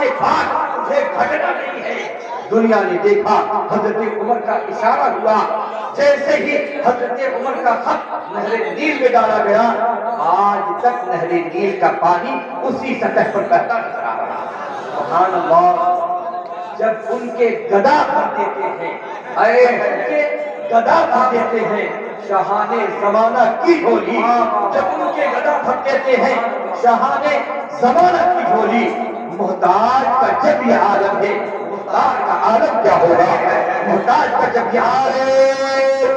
کے بعد تجھے گھٹنا نہیں ہے۔ دنیا نے دیکھا حضرت عمر کا اشارہ ہوا، جیسے ہی حضرت عمر کا خط نہر نیل میں ڈالا گیا، آج تک نہر نیل کا پانی اسی سطح پر بہتا نظر آ رہا ہے۔ سبحان اللہ۔ جب ان کے گدا بھر دیتے ہیں، اے ان کے گدا بھر دیتے ہیں شاہان زمانہ کی جھولی، جب ان کے گدا بھر دیتے ہیں شاہان زمانہ کی جھولی، محتاج کا جب یہ عالم ہے، محتاج کا عالم کیا ہوگا؟ محتاج کا جب یہ عالم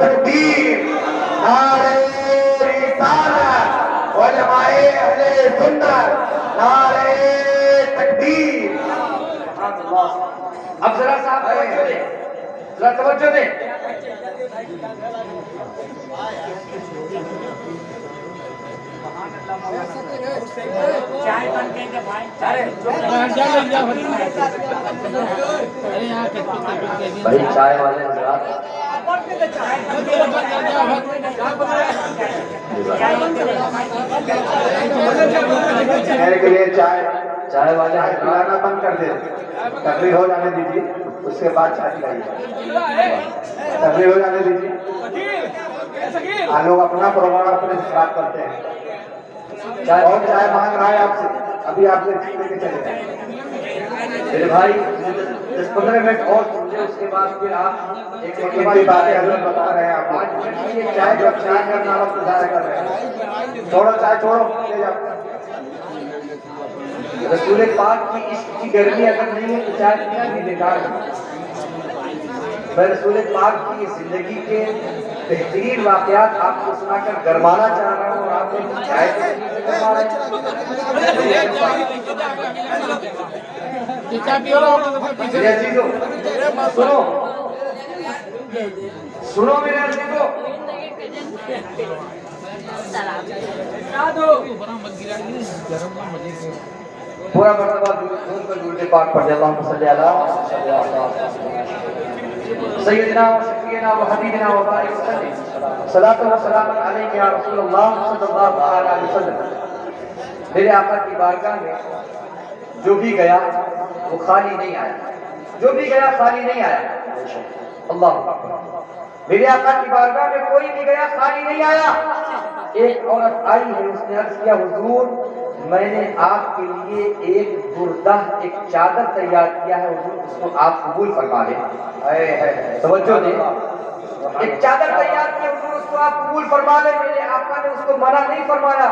تکبیر، نعرہ رسالت، علماء اہل سنت، نعرہ تکبیر۔ اب ذرا صاحب توجہ دیں، ذرا توجہ دیں۔ بھائی چائے والے حضرات، میرے کے لیے چائے والے پلانا بند کر دے، تقریر ہو جانے دیجیے، اس کے بعد چائے پلائیے، تقریر ہو جانے دیجیے۔ لوگ اپنا پروگرام اپنے خراب کرتے ہیں۔ اور چائے مانگ رہا ہے آپ سے، ابھی آپ نے لے کے چلے گئے میرے بھائی، 10-15 منٹ اور سمجھے، اس کے بعد پھر آپ ایک بڑی باتیں حضرت بتا رہے ہیں آپ کو۔ چائے جب چائے کرنا وقت ضائع کر رہے ہیں، چھوڑو چائے چھوڑو، لے جاؤ۔ رسول پاک کی عشق کی گرمی اگر نہیں ہے تو چائے پینا بھی بیکار ہے۔ میں رسول پاک کی زندگی کے بہترین واقعات آپ کو سنا کر گرمانا چاہ رہا ہوں، اور آپ کو چائے گرما رہے ہیں۔ میرے عزیزو سنو، سنو میرے عزیزو، پورا مرتبہ دودھ پر درود پاک پڑھ دیں، اللہم صلی علی سیدنا و شفیعنا و حبیبنا و بارک وسلم، صلاۃ و سلام علیک یا رسول اللہ صلی اللہ علیہ وسلم۔ میرے آقا کی بارگاہ میں جو بھی گیا وہ خالی نہیں آیا، جو بھی گیا خالی نہیں آیا۔ اللہ اکبر۔ میرے آقا کی بارگاہ میں کوئی بھی گیا خالی نہیں آیا۔ ایک عورت آئی ہے، اس نے عرض کیا حضور میں نے آپ کے لیے ایک بردہ، ایک چادر تیار کیا ہے، حضور اس کو آپ قبول فرما لیں۔ توجہ دیں، ایک چادر تیار کی حضور اس کو آپ قبول فرما لیں۔ میرے آقا نے اس کو منع نہیں فرمایا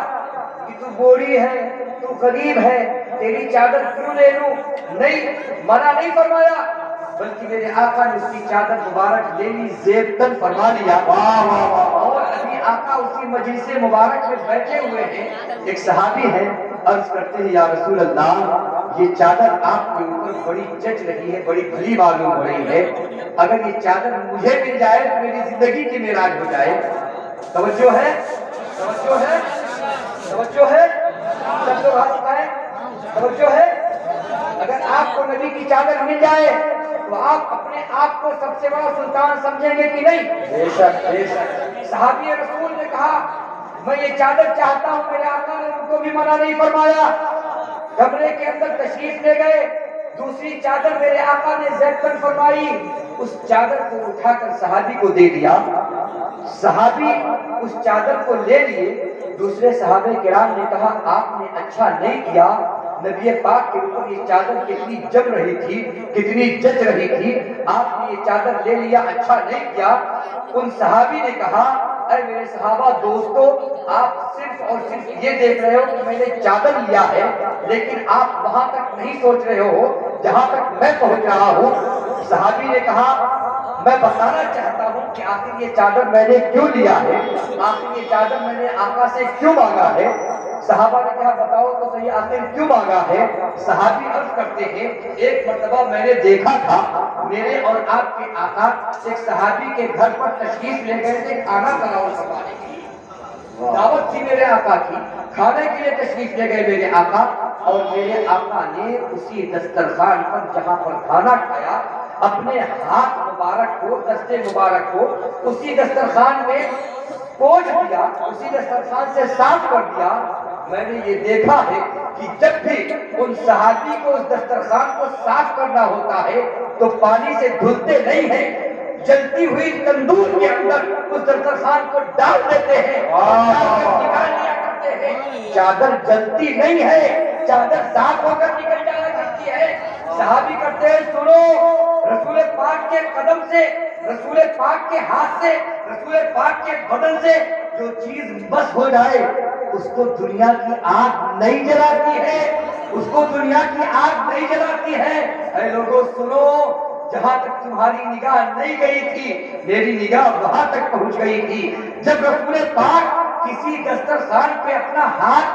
کہ تو بوڑھی ہے، تو غریب ہے، تیری چادر کیوں لے لوں، نہیں، منع نہیں فرمایا، بلکہ میرے آقا نے اس کی چادر مبارک لے لی، زیبتن فرما لیا۔ اور ابھی آقا اسی مجلس مبارک میں بیٹھے ہوئے ہیں، ایک صحابی ہے، عرض کرتے ہیں یا رسول اللہ یہ چادر آپ کے اوپر بڑی جچ رہی ہے، بڑی بھلی معلوم ہو رہی ہے، اگر یہ چادر مجھے مل جائے تو میری زندگی کی معراج ہو جائے۔ توجہ ہے، توجہ ہے، توجہ ہے، سب لوگ ہاتھ اٹھائیں، توجہ ہے۔ اگر آپ کو نبی کی چادر مل جائے تو آپ اپنے آپ کو سب سے بڑا سلطان سمجھیں گے کہ نہیں؟ بے شک، بے شک۔ صحابی رسول نے کہا میں یہ چادر چاہتا ہوں، میرے آقا نے ان کو بھی منع نہیں فرمایا، کمرے کے اندر تشریف لے گئے، دوسری چادر میرے آقا نے زیبتن فرمائی، اس چادر کو اٹھا کر صحابی کو دے دیا، صحابی اس چادر کو لے لیے۔ دوسرے صحابہ کرام نے کہا آپ نے اچھا نہیں کیا، نبی پاک کے اوپر یہ چادر کتنی جم رہی تھی، کتنی جچ رہی تھی، آپ نے یہ چادر لے لیا، اچھا نہیں کیا۔ ان صحابی نے کہا اے میرے صحابہ دوستو، آپ صرف اور صرف یہ دیکھ رہے ہو کہ میں نے چادر لیا ہے، لیکن آپ وہاں تک نہیں سوچ رہے ہو جہاں تک میں پہنچ رہا ہوں۔ صحابی نے کہا میں بتانا چاہتا ہوں کہ آخر یہ چادر میں نے کیوں لیا ہے، آخر یہ چادر میں نے آقا سے کیوں مانگا ہے۔ صحابہ نے کہا بتاؤ تو صحیح آخر کیوں مانگا ہے۔ صحابی عرض کرتے ہیں ایک مرتبہ میں نے دیکھا تھا میرے اور آپ کے آقا ایک صحابی کے گھر پر تشریف لے گئے تھے کھانا تناول کروانے کے لیے، دعوت تھی میرے آقا کی، کھانے کے لیے تشریف لے گئے میرے آقا، اور میرے آقا نے اسی دسترخوان پر جہاں پر کھانا کھایا اپنے ہاتھ مبارک کو، دستے مبارک کو اسی دسترخوان میں پوچھ دیا، اسی دسترخوان سے صاف کر دیا۔ میں نے یہ دیکھا ہے کہ جب بھی ان صحابی کو اس دسترخوان کو صاف کرنا ہوتا ہے تو پانی سے دھلتے نہیں ہیں، جلتی ہوئی تندور کے اندر اس دسترخوان کو ڈال دیتے ہیں، نکال لیا کرتے ہیں۔ چادر جلتی نہیں ہے، چادر صاف ہو کر نکل جایا کرتی ہے۔ صحابی کرتے ہیں، سنو، رسول پاک کے قدم سے، رسول پاک کے ہاتھ سے، رسول پاک کے بدن سے جو چیز بس ہو جائے اس کو دنیا کی آگ نہیں جلاتی ہے، اس کو دنیا کی آگ نہیں جلاتی ہے۔ اے لوگوں سنو، جہاں تک تمہاری نگاہ نہیں گئی تھی میری نگاہ وہاں تک پہنچ گئی تھی۔ جب رسول پاک کسی دسترخوان پہ اپنا ہاتھ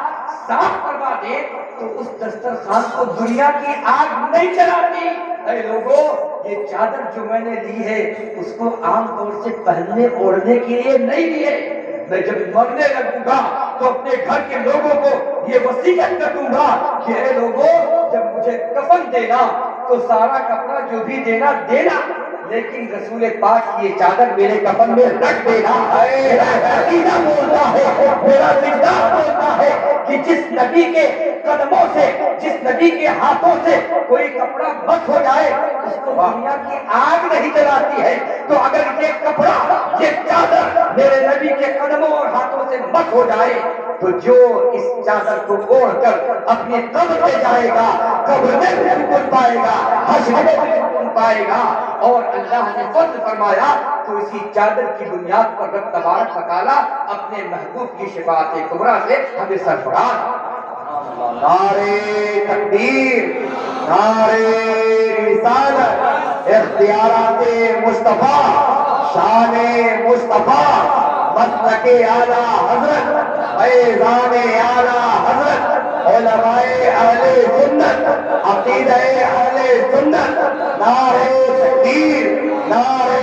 صاف کروا دے تو اس دسترخوان کو دنیا کی آگ نہیں جلاتی۔ اے لوگوں، یہ چادر جو میں نے لی ہے اس کو عام طور سے پہننے اوڑھنے کے لیے نہیں لی ہے۔ میں جب مرنے لگوں گا تو اپنے گھر کے لوگوں کو یہ وصیت کر دوں گا کہ اے لوگوں، جب مجھے کفن دینا تو سارا کپڑا جو بھی دینا دینا، لیکن رسول پاک کی یہ چادر میرے کفن میں رکھ دینا۔ میرا عقیدہ بولتا ہے، میرا وجدان بولتا ہے کہ جس نبی کے قدموں سے، جس نبی کے ہاتھوں سے کوئی کپڑا بس ہو جائے اس کو دنیا کی آگ نہیں جلاتی ہے۔ تو اگر یہ کپڑا، یہ چادر میرے نبی کے قدموں اور ہاتھوں سے مس ہو جائے تو جو اس چادر کو اوڑھ کر اپنی قبر میں جائے گا، قبر میں بھی سکون پائے گا، حشر میں بھی سکون پائے گا۔ اور اللہ نے فضل فرمایا تو اسی چادر کی بنیاد پر رب تبارک و تعالیٰ اپنے محبوب کی شفاعت کبریٰ سے ہمیں سرفراز۔ نعرے تکبیر، نعرے رسالت، اختیارات مصطفیٰ، شان مصطفیٰ، مسلک اعلیٰ حضرت، فیضان اعلیٰ حضرت، علماء اہل سنت، عقیدہ اہل سنت، نعرے تکبیر، نعرے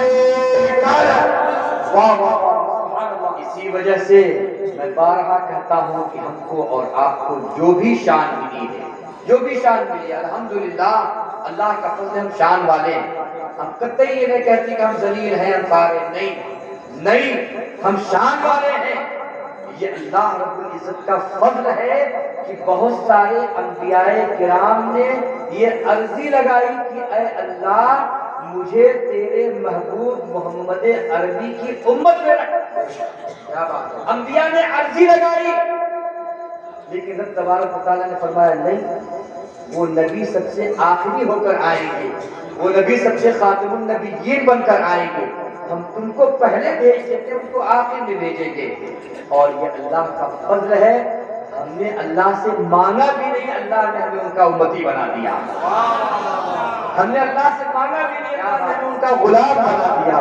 رسالت۔ واہ واہ واہ۔ اسی وجہ سے میں بارہا کہتا ہوں کہ ہم کو اور آپ کو جو بھی شان ملی ہے، جو بھی شان ملی ہے، الحمدللہ اللہ کا فضل، ہم شان والے ہیں۔ ہم قطعی یہ نہیں کہتے کہ ہم ذلیل ہیں، ہم سارے نہیں، ہم شان والے ہیں۔ یہ اللہ رب العزت کا فضل ہے کہ بہت سارے انبیاء کرام نے یہ عرضی لگائی کہ اے اللہ مجھے تیرے محبوب محمد عربی کی امت میں رکھ۔ کیا بات ہے، انبیاء نے عرضی لگائی، لیکن رب تبارک و تعالیٰ نے فرمایا نہیں، وہ نبی سب سے آخری ہو کر آئیں گے، وہ نبی سب سے خاتم النبیین بن کر آئیں گے، ہم تم کو پہلے بھیج دیتے ان کو آخر میں بھیجیں گے۔ اور یہ اللہ کا فضل ہے، ہم نے اللہ سے مانگا بھی نہیں، اللہ نے ہمیں ان کا امتی بنا دیا۔ ہم نے اللہ سے مانگا بھی نہیں، اللہ نے ہمیں ان کا غلام بنا دیا۔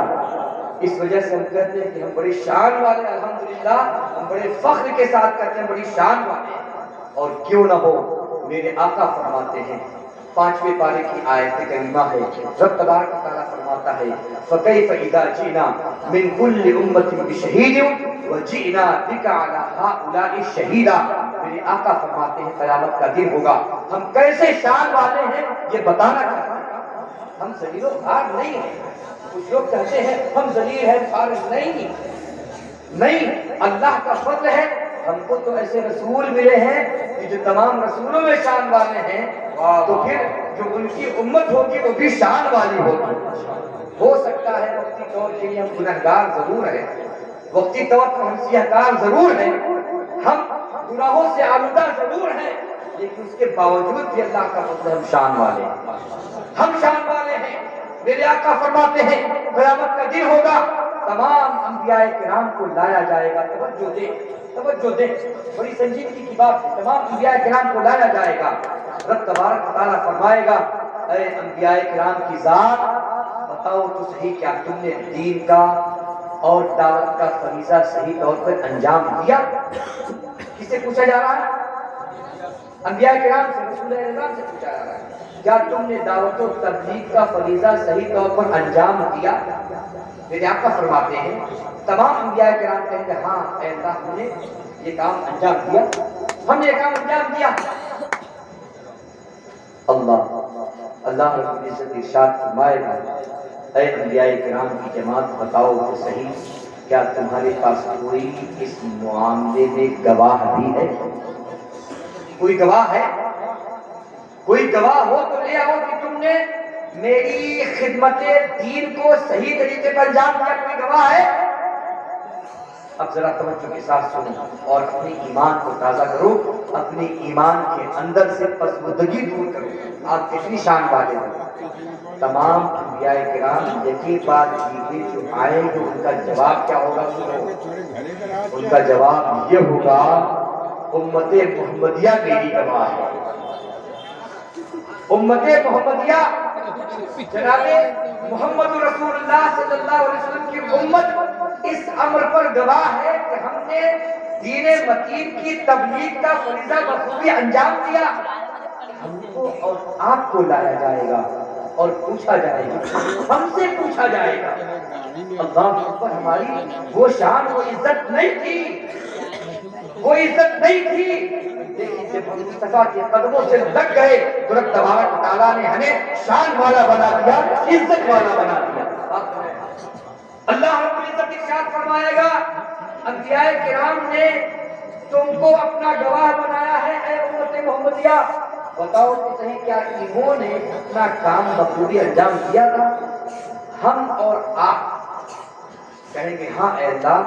اس وجہ سے ہم کہتے ہیں کہ ہم بڑی شان والے، الحمدللہ ہم بڑے فخر کے ساتھ کہتے ہیں بڑی شان والے۔ اور کیوں نہ ہو، میرے آقا فرماتے ہیں، 5ویں پارے کی آیت کریمہ ہے، رب تبارک و تعالیٰ فرماتا ہے فَكَيْفَ إِذَا جِئْنَا مِنْ كُلِّ أُمَّةٍ بِشَهِيدٍ وَجِئْنَا بِكَ عَلَى هَؤُلَاءِ شَهِيدًا۔ میرے آقا فرماتے ہیں قیامت کا دن ہوگا، ہم کیسے شان والے ہیں یہ بتانا چاہتے ہیں۔ ہم ذلیل و خوار نہیں ہیں۔ کچھ لوگ کہتے ہیں ہم ذلیل ہیں، خوار نہیں، اللہ کا فضل ہے، ہم کو تو ایسے رسول ملے ہیں کہ جو تمام رسولوں میں شان والے ہیں، تو پھر جو ان کی امت ہوگی وہ بھی شان والی ہوگی۔ ہو سکتا ہے وقتی طور کے لیے ہم گنہگار ضرور ہیں، وقتی طور پر ہم سیاہکار ضرور ہیں، ہم گناہوں سے آلودہ ضرور ہیں، لیکن اس کے باوجود بھی اللہ کا فضل ہم شان والے ہیں، ہم شان والے ہیں۔ میرے آقا فرماتے ہیں قیامت کا دن ہوگا، تمام انبیاء کرام کو لایا جائے گا، توجہ دیں، بڑی سنجیدگی کی بات ہے، تمام انبیاء کرام کو لایا جائے گا۔ رب تبارک و تعالیٰ فرمائے گا اے انبیاء کرام کی ذات، بتاؤ تو صحیح کیا تم نے دین کا اور دعوت کا فریضہ صحیح طور پر انجام دیا؟ کس سے پوچھا جا رہا ہے؟ انبیاء کرام سے، رسول اللہ سے پوچھا جا رہا ہے، کیا تم نے دعوت و تبلیغ کا فریضہ صحیح طور پر انجام دیا؟ میرے آقا فرماتے ہیں تمام انبیاء کرام کہیں گے ہاں اے اللہ ہم نے یہ کام انجام دیا، ہم نے یہ کام انجام دیا۔ اللہ رب العزت ارشاد فرمائے گا اے انبیاء کرام کی جماعت بتاؤ تو صحیح کیا تمہارے پاس کوئی اس معاملے میں گواہ بھی ہے؟ کوئی گواہ ہے؟ کوئی گواہ ہو تو لے آؤ کہ تم نے میری خدمت دین کو صحیح طریقے پر انجام دیا. کوئی گواہ ہے؟ اب ذرا توجہ کے ساتھ سنو اور اپنے ایمان کو تازہ کرو، اپنے ایمان کے اندر سے پسماندگی دور کرو. آپ کتنی شان والے ہیں. تمام انبیاء کرام یقین بات کیجیے جو آئیں گے ان کا جواب کیا ہوگا؟ سنو، ان کا جواب یہ ہوگا امت محمدیہ میری گواہ ہے. امت محمدیہ جناب محمد رسول اللہ صلی اللہ علیہ وسلم کی امت اس امر پر گواہ ہے کہ ہم نے دین متین کی تبلیغ کا فریضہ بخوبی انجام دیا. ہم کو اور آپ کو لایا جائے گا اور پوچھا جائے گا، ہم سے پوچھا جائے گا. اللہ اکبر. ہماری وہ شان وہ عزت نہیں تھی، وہ عزت نہیں تھی، لیکن جب ہم مصطفیٰ کے قدموں سے لگ گئے تو رب تبارک و تعالیٰ نے ہمیں شان والا بنا دیا، عزت والا بنا دیا. اللہ رب العزت ارشاد فرمائے گا انبیاء کرام نے تم کو اپنا گواہ بنایا ہے اے امت محمدیہ. بتاؤ کہ صحیح کیا انہوں نے اپنا کام بخوبی انجام دیا تھا؟ ہم اور آپ کہیں گے ہاں اے اللہ